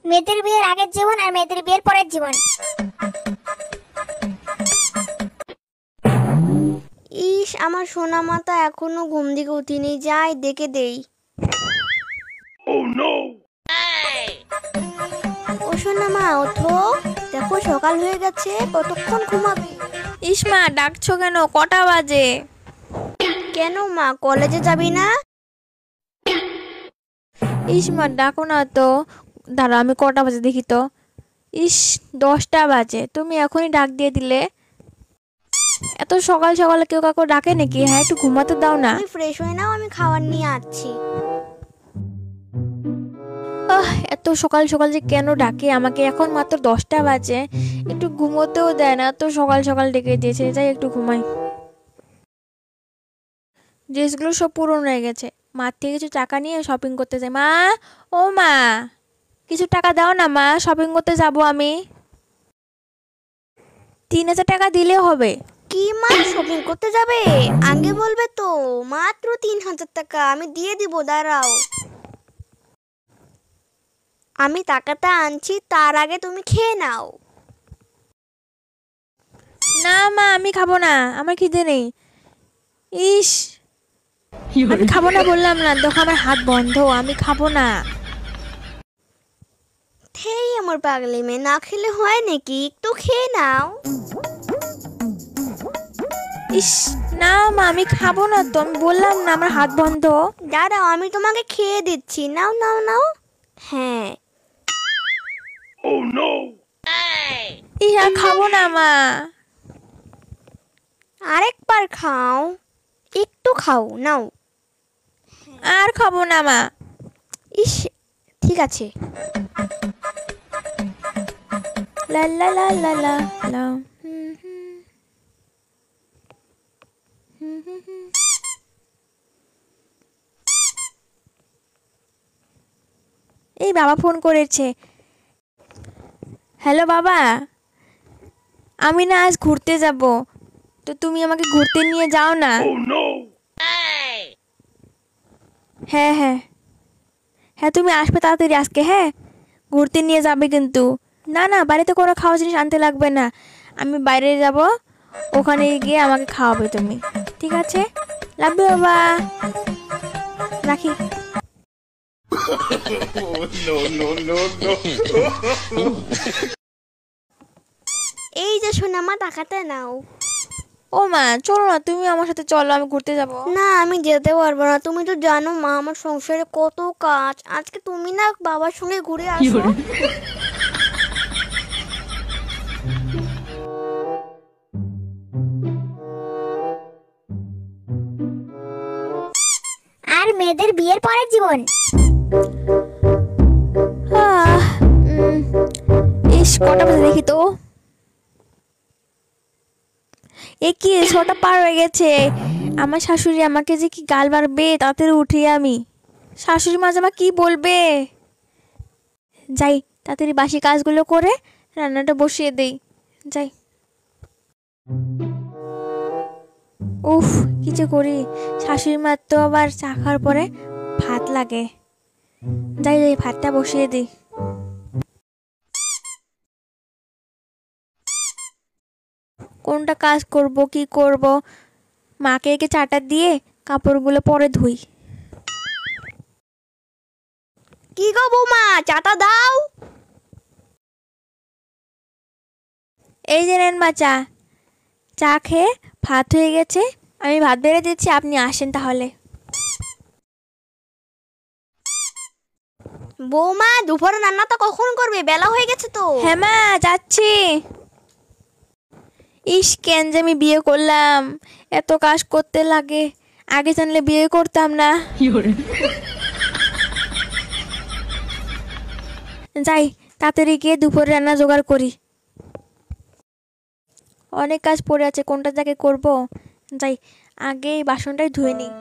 মেয়েদের বিয়ের আগের জীবন আর মেয়েদের বিয়ের পরের জীবন। ইস, আমার সোনা মাতা এখনো ঘুম থেকে উঠিনি, যাই দেখে দেই। ও সোনা মা, ওঠো, দেখো সকাল হয়ে গেছে, কতক্ষণ ঘুমাবি? ইস মা, ডাকছো কেন? কটা বাজে? কেন মা, কলেজে যাবি না? ইস মা, ডাকো না তো। দাঁড়া, আমি কটা বাজে দেখি তো। ইস, 10টা বাজে, তুমি এখনই ডাক দিয়ে দিলে। এত সকাল সকালে কেউ কাউকে ডাকে নাকি? হ্যাঁ, একটু ঘুমাতে দাও না। তুমি ফ্রেশ হয়ে নাও, আমি খাবার নিয়ে আসছি। এত সকাল সকাল যে কেন ডাকে আমাকে? এখন মাত্র 10টা বাজে, একটু ঘুমোতেও দেয় না, তো সকাল সকাল ডেকে দিয়েছে। যাই একটু ঘুমাই। ড্রেসগুলো সব পুরনো হয়ে গেছে। মার থেকে কিছু টাকা নিয়ে শপিং করতে যাই। মা, ও মা, কিছু টাকা দাও না মা, শপিং করতে যাব আমি। 3000 টাকা দিলে হবে। কি মা, শপিং করতে যাবে? আগে বলবে তো। মাত্র 3000 টাকা আমি দিয়ে দিব, দাঁড়াও। আমি টাকাটা আনছি, তার আগে তুমি খেয়ে নাও। না মা, আমি খাবো না, আমার খিদে নেই। ইস, আমি খাবো না বললাম না, দেখো আমার হাত বন্ধ, আমি খাবো না। থেই আমার পাগলি মেয়ে, না খেলে হয় নাকি? একটু খেয়ে নাও। ইস, না মা, আমি খাবো না তো, আমি বললাম না আমার হাত বন্ধ। দাঁড়াও, আমি তোমাকে খেয়ে দিচ্ছি, নাও নাও নাও। হ্যাঁ। ইস, আর খাবো না মা। আরেকবার খাও, একটু খাও, নাও। আর খাবো না মা। ইস, ঠিক আছে। লা লা লা লা লা লা। হুম হুম। হুম হুম হুম। এই বাবা ফোন করেছে। হ্যালো বাবা, আমি না আজ ঘুরতে যাব, তো তুমি আমাকে ঘুরতে নিয়ে যাও না। হ্যাঁ হ্যাঁ হ্যাঁ, তুমি আসবে তাড়াতাড়ি আজকে। হ্যাঁ, ঘুরতে নিয়ে যাবে কিন্তু। না না, বাড়িতে কোনো খাওয়া জিনিস আনতে লাগবে না, আমি বাইরে যাব, ওখানে গিয়ে আমাকে খাওয়াবে তুমি। ঠিক আছে, লাভ ইউ বাবা, রাখি। এই যে সোনামা, টাকাটা নাও। ও মা, চলো না, তুমি আমার সাথে চলো, আমি ঘুরতে যাব। না, আমি যেতে পারবো না। তুমি তো জানো মা, আমার সংসারে কত কাজ। আজকে তুমি না বাবার সঙ্গে ঘুরে আসো। আর মেয়েদের বিয়ের পরের জীবন। আহ, ইস, কটা বাজে দেখি তো। এ কি, 6টা পার হয়ে গেছে। আমার শাশুড়ি আমাকে যে কি গাল মারবে তাড়াতাড়ি উঠি আমি। শাশুড়ি মাঝে আমার কি বলবে? যাই তাড়াতাড়ি বাসি কাজগুলো করে রান্নাটা বসিয়ে দেই। যাই। উফ, কি যে করি, শাশুড়ি মার তো আবার চা খাওয়ার পরে ভাত লাগে। যাই যাই, ভাতটা বসিয়ে দিই। কোনটা কাজ করব, কি করব? মাকে একে চাটা দিয়ে কাপড়গুলো পরে ধুই। কি গো বৌমা, চাটা দাও। এই যে নেন মা চা। চা খেয়ে ভাত হয়ে গেছে, আমি ভাত বেড়ে দিচ্ছি, আপনি আসেন তাহলে। বৌমা, দুপুরে রান্নাটা কখন করবে? বেলা হয়ে গেছে তো। হ্যাঁ মা, যাচ্ছি। ইস, কেন যে আমি বিয়ে করলাম, এত কাজ করতে লাগে, আগে জানলে বিয়ে করতাম না। যাই তাড়াতাড়ি গিয়ে দুপুরে রান্না জোগাড় করি। অনেক কাজ পড়ে আছে, কোনটা জায়গায় করব? যাই আগে এই বাসনটাই ধুয়ে নিই।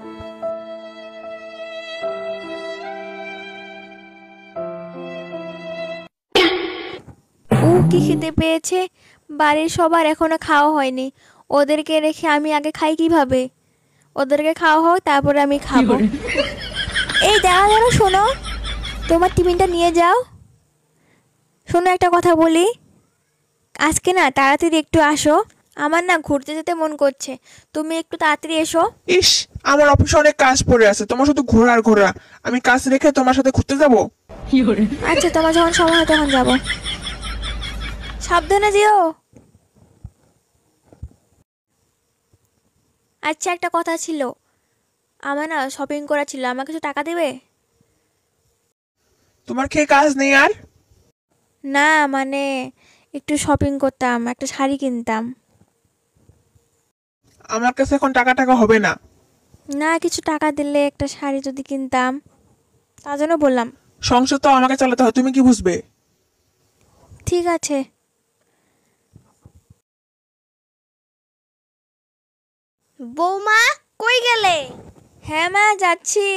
কি খেতে পেয়েছে, বাড়ির সবার এখনো খাওয়া হয়নি। ওদেরকে রেখে আমি আগে খাই কিভাবে? ওদেরকে খাওয়া হোক, তারপরে আমি খাবো। এই দাঁড়া দাঁড়া, শোনো, তোমার টিফিনটা নিয়ে যাও। শোনো একটা কথা বলি, আজকে না তাড়াতাড়ি একটু আসো, আমার না ঘুরতে যেতে মন করছে, তুমি একটু তাড়াতাড়ি এসো। ইস, আমার অফিসে অনেক কাজ পড়ে আছে, তোমার শুধু ঘোরা আর ঘোরা। আমি কাজ রেখে তোমার সাথে ঘুরতে যাব? আচ্ছা, তোমার যখন সময় হয় তখন যাবো, সাবধানে যেও। আচ্ছা, একটা কথা ছিল, আমার না শপিং করা ছিল, আমার কিছু টাকা দেবে? তোমার খেয়ে কাজ নেই আর? না মানে একটু শপিং করতাম, একটা শাড়ি কিনতাম। আমার কাছে এখন টাকা টাকা হবে না। না, কিছু টাকা দিলে একটা শাড়ি যদি কিনতাম, তার জন্য বললাম। সংসার তো আমাকে চালাতে হয়, তুমি কি বুঝবে? ঠিক আছে। বৌমা, কই গেলে? হ্যাঁ মা, যাচ্ছি।